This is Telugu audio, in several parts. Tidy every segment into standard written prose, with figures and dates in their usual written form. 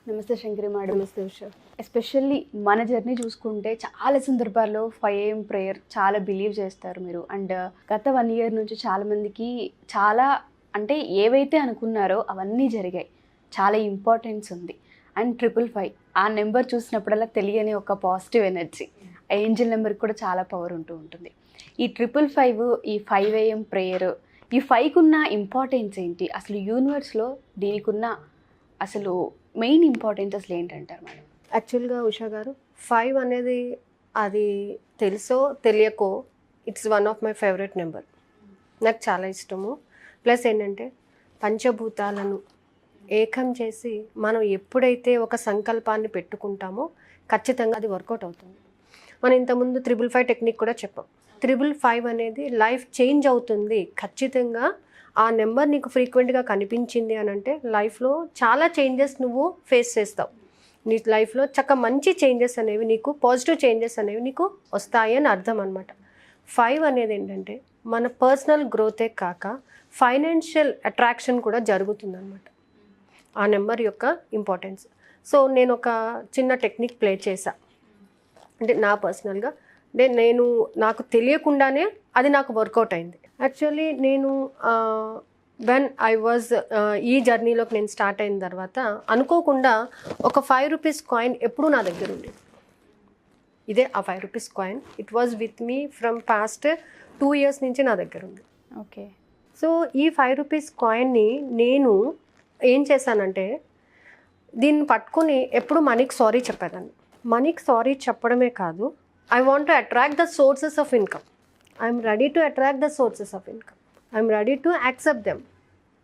నమస్తే శంకరి మేడం. నమస్తే ఉషా. ఎస్పెషల్లీ మన జర్నీ చూసుకుంటే చాలా సందర్భాల్లో 5 AM ప్రేయర్ చాలా బిలీవ్ చేస్తారు మీరు. అండ్ గత 1 year నుంచి చాలామందికి చాలా అంటే ఏవైతే అనుకున్నారో అవన్నీ జరిగాయి. చాలా ఇంపార్టెన్స్ ఉంది. అండ్ 555 ఆ నెంబర్ చూసినప్పుడల్లా తెలియని ఒక పాజిటివ్ ఎనర్జీ. ఏంజిల్ నెంబర్కి కూడా చాలా పవర్ ఉంటుంది. ఈ 555 ఈ 5 AM ప్రేయర్ ఈ 5కు ఉన్న ఇంపార్టెన్స్ ఏంటి? అసలు యూనివర్స్లో దీనికి ఉన్న అసలు మెయిన్ ఇంపార్టెన్స్ అసలు ఏంటంటారు మేడం? యాక్చువల్గా ఉషా గారు 5 అనేది అది తెలుసో తెలియకో it's one of my favourite number. నాకు చాలా ఇష్టము. ప్లస్ ఏంటంటే పంచభూతాలను ఏకం చేసి మనం ఎప్పుడైతే ఒక సంకల్పాన్ని పెట్టుకుంటామో ఖచ్చితంగా అది వర్కౌట్ అవుతుంది. మనం ఇంతకుముందు 555 టెక్నిక్ కూడా చెప్పాం. 555 అనేది లైఫ్ చేంజ్ అవుతుంది. ఖచ్చితంగా ఆ నెంబర్ నీకు ఫ్రీక్వెంట్గా కనిపించింది అని అంటే లైఫ్లో చాలా చేంజెస్ నువ్వు ఫేస్ చేస్తావు. నీ లైఫ్లో మంచి చేంజెస్ అనేవి నీకు పాజిటివ్ చేంజెస్ అనేవి నీకు వస్తాయి అని అర్థం అనమాట. 5 అనేది ఏంటంటే మన పర్సనల్ గ్రోతే కాక ఫైనాన్షియల్ అట్రాక్షన్ కూడా జరుగుతుందన్నమాట. ఆ నెంబర్ యొక్క ఇంపార్టెన్స్. సో నేను ఒక చిన్న టెక్నిక్ ప్లే చేశా. అంటే నా పర్సనల్గా నేను నాకు తెలియకుండానే అది నాకు వర్కౌట్ అయింది. యాక్చువల్లీ నేను వెన్ ఐ వాజ్ ఈ జర్నీలోకి నేను స్టార్ట్ అయిన తర్వాత అనుకోకుండా ఒక 5 రూపీస్ కాయిన్ ఎప్పుడూ నా దగ్గర ఉంది. ఇదే ఆ 5 rupees coin. It was with me from past 2 years నుంచి నా దగ్గర ఉంది. ఓకే. సో ఈ 5 రూపీస్ కాయిన్ని నేను ఏం చేశానంటే దీన్ని పట్టుకుని ఎప్పుడు మనీకి సారీ చెప్పేదాన్ని. మనీకి సారీ చెప్పడమే కాదు, I want to attract the sources of income. I am ready to attract the sources of income. I am ready to accept them.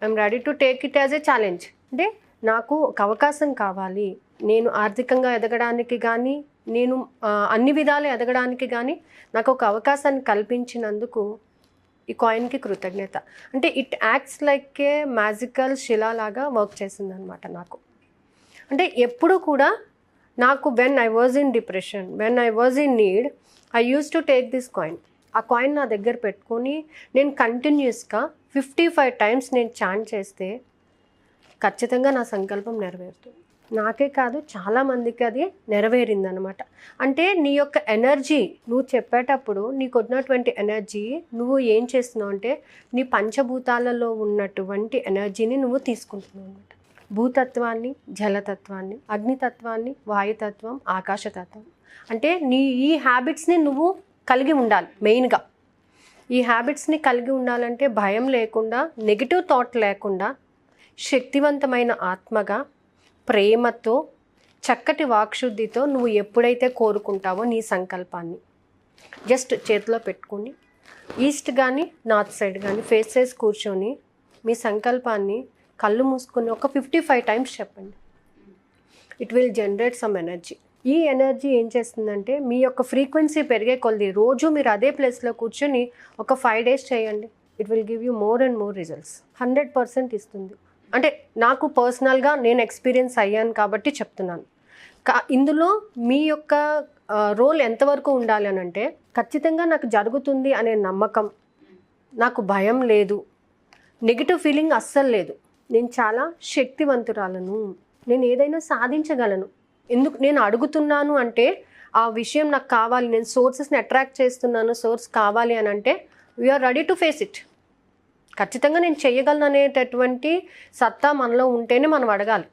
I am ready to take it as a challenge. అంటే నాకు ఒక అవకాశం కావాలి. నేను ఆర్థికంగా ఎదగడానికి కానీ నేను అన్ని విధాలు ఎదగడానికి కానీ నాకు ఒక అవకాశాన్ని కల్పించినందుకు ఈ కాయిన్కి కృతజ్ఞత. అంటే it acts like A magical శిలా లాగా వర్క్ చేసిందనమాట నాకు. అంటే ఎప్పుడు కూడా నాకు when I was in depression, when I was in need, I use to take this coin. ఆ కాయిన్ నా దగ్గర పెట్టుకొని నేను కంటిన్యూస్గా 55 times నేను చాంట్ చేస్తే ఖచ్చితంగా నా సంకల్పం నెరవేరుతుంది. నాకే కాదు చాలామందికి అది నెరవేరిందనమాట. అంటే నీ యొక్క ఎనర్జీ నువ్వు చెప్పేటప్పుడు నీకు ఉన్నటువంటి ఎనర్జీ నువ్వు ఏం చేస్తున్నావు అంటే నీ పంచభూతాలలో ఉన్నటువంటి ఎనర్జీని నువ్వు తీసుకుంటున్నావు అనమాట. భూతత్వాన్ని, జలతత్వాన్ని, అగ్నితత్వాన్ని, వాయుతత్వం, ఆకాశతత్వం. అంటే నీ ఈ హ్యాబిట్స్ని నువ్వు కలిగి ఉండాలి. మెయిన్గా ఈ హ్యాబిట్స్ని కలిగి ఉండాలంటే భయం లేకుండా, నెగిటివ్ థాట్ లేకుండా, శక్తివంతమైన ఆత్మగా, ప్రేమతో, చక్కటి వాక్శుద్ధితో నువ్వు ఎప్పుడైతే కోరుకుంటావో నీ సంకల్పాన్ని జస్ట్ చేతిలో పెట్టుకుని ఈస్ట్ కానీ నార్త్ సైడ్ కానీ ఫేస్ చేసి కూర్చొని మీ సంకల్పాన్ని కళ్ళు మూసుకొని ఒక 55 times చెప్పండి. It will generate some energy. ఈ ఎనర్జీ ఏం చేస్తుందంటే మీ యొక్క ఫ్రీక్వెన్సీ పెరిగే కొద్ది రోజు మీరు అదే ప్లేస్లో కూర్చొని ఒక 5 days చేయండి. It will give you more and more results. 100% ఇస్తుంది. అంటే నాకు పర్సనల్గా నేను ఎక్స్పీరియన్స్ అయ్యాను కాబట్టి చెప్తున్నాను. ఇందులో మీ యొక్క రోల్ ఎంతవరకు ఉండాలి అని అంటే ఖచ్చితంగా నాకు జరుగుతుంది అనే నమ్మకం, నాకు భయం లేదు, నెగిటివ్ ఫీలింగ్ అస్సలు లేదు, నేను చాలా శక్తివంతురాలను, నేను ఏదైనా సాధించగలను. ఎందుకు నేను అడుగుతున్నాను అంటే ఆ విషయం నాకు కావాలి, నేను సోర్సెస్ని అట్రాక్ట్ చేస్తున్నాను, సోర్స్ కావాలి అని అంటే we are ready to face it. ఖచ్చితంగా నేను చెయ్యగలను అనేటటువంటి సత్తా మనలో ఉంటేనే మనం అడగాలి.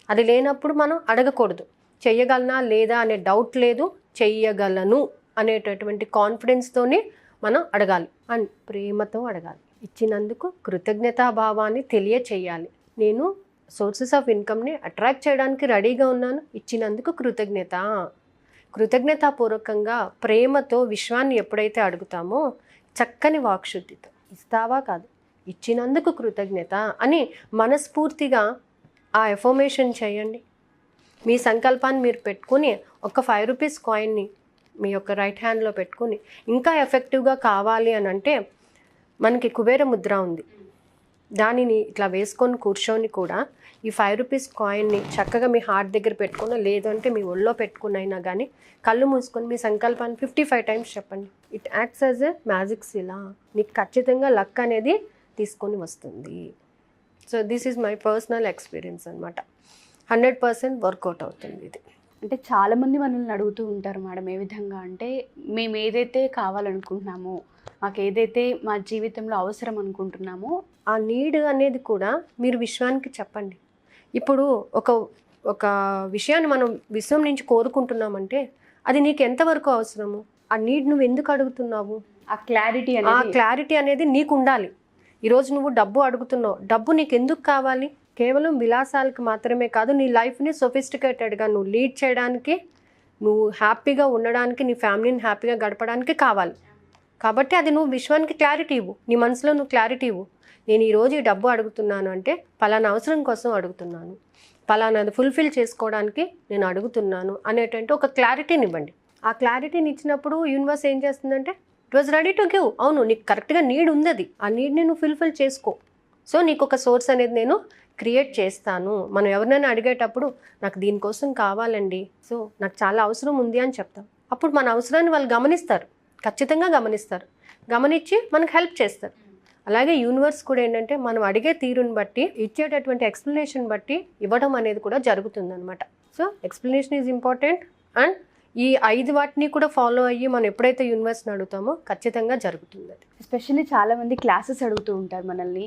అది లేనప్పుడు మనం అడగకూడదు. చెయ్యగలనా లేదా అనే డౌట్ లేదు, చెయ్యగలను అనేటటువంటి కాన్ఫిడెన్స్తోనే మనం అడగాలి. అండ్ ప్రేమతో అడగాలి. ఇచ్చినందుకు కృతజ్ఞతాభావాన్ని తెలియచేయాలి. నేను సోర్సెస్ ఆఫ్ ఇన్కమ్ని అట్రాక్ట్ చేయడానికి రెడీగా ఉన్నాను, ఇచ్చినందుకు కృతజ్ఞతాపూర్వకంగా ప్రేమతో విశ్వాన్ని ఎప్పుడైతే అడుగుతామో చక్కని వాక్శుద్ధితో ఇస్తావా కాదు, ఇచ్చినందుకు కృతజ్ఞత అని మనస్ఫూర్తిగా ఆ ఎఫర్మేషన్ చేయండి. మీ సంకల్పాన్ని మీరు పెట్టుకుని ఒక 5 రూపీస్ కాయిన్ని మీ యొక్క రైట్ హ్యాండ్లో పెట్టుకుని ఇంకా ఎఫెక్టివ్గా కావాలి అని అంటే మనకి కుబేర ముద్ర ఉంది. దానిని ఇట్లా వేసుకొని కూర్చొని కూడా ఈ 5 రూపీస్ కాయిన్ని చక్కగా మీ హార్ట్ దగ్గర పెట్టుకున్నా లేదంటే మీ ఒళ్ళో పెట్టుకున్నైనా కానీ కళ్ళు మూసుకొని మీ సంకల్పాన్ని 55 times చెప్పండి. It acts as a magic శిలా. నీకు ఖచ్చితంగా లక్ అనేది తీసుకొని వస్తుంది. So this is my personal experience అనమాట. 100% వర్కౌట్ అవుతుంది ఇది. అంటే చాలామంది మనల్ని అడుగుతూ ఉంటారు మేడం, ఏ విధంగా అంటే మేము ఏదైతే కావాలనుకుంటున్నామో, మాకు ఏదైతే మా జీవితంలో అవసరం అనుకుంటున్నామో ఆ నీడ్ అనేది కూడా మీరు విశ్వానికి చెప్పండి. ఇప్పుడు ఒక ఒక విషయాన్ని మనం విశ్వం నుంచి కోరుకుంటున్నామంటే అది నీకు ఎంతవరకు అవసరము, ఆ నీడ్ నువ్వు ఎందుకు అడుగుతున్నావు, ఆ క్లారిటీ ఆ అనేది క్లారిటీ అనేది నీకు ఉండాలి. ఈరోజు నువ్వు డబ్బు అడుగుతున్నావు, డబ్బు నీకు ఎందుకు కావాలి? కేవలం విలాసాలకు మాత్రమే కాదు, నీ లైఫ్ని సొఫిస్టికేటెడ్గా నువ్వు లీడ్ చేయడానికి, నువ్వు హ్యాపీగా ఉండడానికి, నీ ఫ్యామిలీని హ్యాపీగా గడపడానికి కావాలి. కాబట్టి అది నువ్వు విశ్వానికి క్లారిటీ ఇవ్వు, నీ మనసులో నువ్వు క్లారిటీ ఇవ్వు. నేను ఈరోజు ఈ డబ్బు అడుగుతున్నాను అంటే పలానా అవసరం కోసం అడుగుతున్నాను, పలానాది ఫుల్ఫిల్ చేసుకోవడానికి నేను అడుగుతున్నాను అనేటువంటి ఒక క్లారిటీని ఇవ్వండి. ఆ క్లారిటీని ఇచ్చినప్పుడు యూనివర్స్ ఏం చేస్తుందంటే it was ready to give. అవును, నీకు కరెక్ట్గా నీడ్ ఉంది, అది ఆ నీడ్ని నువ్వు ఫుల్ఫిల్ చేసుకో. సో నీకు ఒక సోర్స్ అనేది నేను క్రియేట్ చేస్తాను. మనం ఎవరినైనా అడిగేటప్పుడు నాకు దీనికోసం కావాలండి, సో నాకు చాలా అవసరం ఉంది అని చెప్తాం. అప్పుడు మన అవసరాన్ని వాళ్ళు గమనిస్తారు, ఖచ్చితంగా గమనిస్తారు, గమనించి మనకు హెల్ప్ చేస్తారు. అలాగే యూనివర్స్ కూడా ఏంటంటే మనం అడిగే తీరుని బట్టి, ఇచ్చేటటువంటి ఎక్స్ప్లెనేషన్ బట్టి ఇవ్వడం అనేది కూడా జరుగుతుందన్నమాట. So explanation is important. And ఈ 5 వాటిని కూడా ఫాలో అయ్యి మనం ఎప్పుడైతే యూనివర్స్ని అడుగుతామో ఖచ్చితంగా జరుగుతుంది అది. ఎస్పెషల్లీ చాలామంది క్లాసెస్ అడుగుతూ ఉంటారు మనల్ని,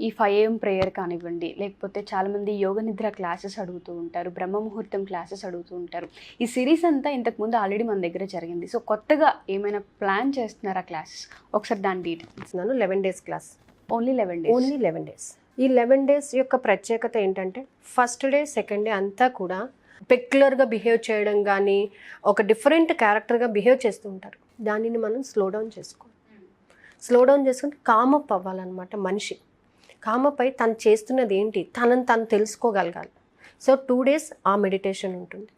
ఈ 5 AM ప్రేయర్ కానివ్వండి, లేకపోతే చాలామంది యోగ నిద్ర క్లాసెస్ అడుగుతూ ఉంటారు, బ్రహ్మ ముహూర్తం క్లాసెస్ అడుగుతూ ఉంటారు. ఈ సిరీస్ అంతా ఇంతకుముందు ఆల్రెడీ మన దగ్గర జరిగింది. సో కొత్తగా ఏమైనా ప్లాన్ చేస్తున్నారా క్లాసెస్? ఒకసారి దాని details. 11 days class. Only 11 days. Only 11 days. ఈ 11 days యొక్క ప్రత్యేకత ఏంటంటే ఫస్ట్ డే, సెకండ్ డే అంతా కూడా పెక్యులర్గా బిహేవ్ చేయడం కానీ, ఒక డిఫరెంట్ క్యారెక్టర్గా బిహేవ్ చేస్తూ ఉంటారు. దానిని మనం స్లో డౌన్ చేసుకోవాలి. స్లో డౌన్ చేసుకుంటే కామప్ అవ్వాలన్నమాట మనిషి. కామప్ అయి తను చేస్తున్నది ఏంటి, తనని తను తెలుసుకోగలగాలి. సో 2 days ఆ మెడిటేషన్ ఉంటుంది.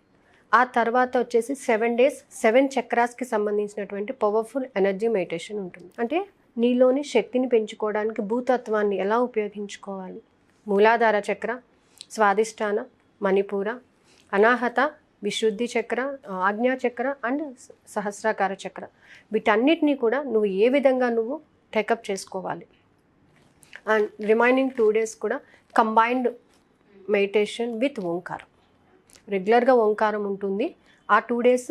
ఆ తర్వాత వచ్చేసి 7 days 7 చక్రాస్కి సంబంధించినటువంటి పవర్ఫుల్ ఎనర్జీ మెడిటేషన్ ఉంటుంది. అంటే నీలోని శక్తిని పెంచుకోవడానికి భూతత్వాన్ని ఎలా ఉపయోగించుకోవాలి, మూలాధార చక్ర, స్వాదిష్టాన, మణిపూర, అనాహత, విశుద్ధి చక్ర, ఆజ్ఞా చక్ర అండ్ సహస్రాకార చక్ర, వీటన్నిటినీ కూడా నువ్వు ఏ విధంగా నువ్వు టేకప్ చేసుకోవాలి. అండ్ రిమైనింగ్ 2 days కూడా కంబైన్డ్ మెడిటేషన్ విత్ ఓంకారం. రెగ్యులర్గా ఓంకారం ఉంటుంది. ఆ 2 days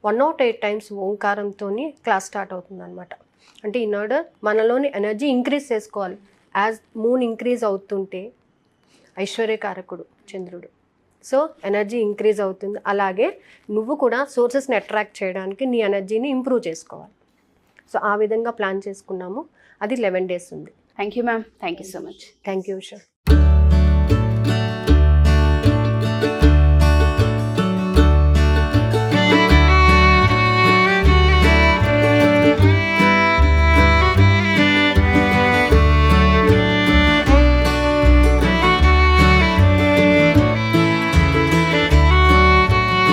108 times ఓంకారంతో క్లాస్ స్టార్ట్ అవుతుంది అనమాట. అంటే ఇన్ ఆర్డర్ మనలోని ఎనర్జీ ఇంక్రీజ్ చేసుకోవాలి. యాజ్ మూన్ ఇంక్రీజ్ అవుతుంటే ఐశ్వర్యకారకుడు చంద్రుడు, సో ఎనర్జీ ఇంక్రీజ్ అవుతుంది. అలాగే నువ్వు కూడా సోర్సెస్ని అట్రాక్ట్ చేయడానికి నీ ఎనర్జీని ఇంప్రూవ్ చేసుకోవాలి. సో ఆ విధంగా ప్లాన్ చేసుకున్నాము. అది 11 days ఉంది. Thank you ma'am, thank you so much. Thank you Usha.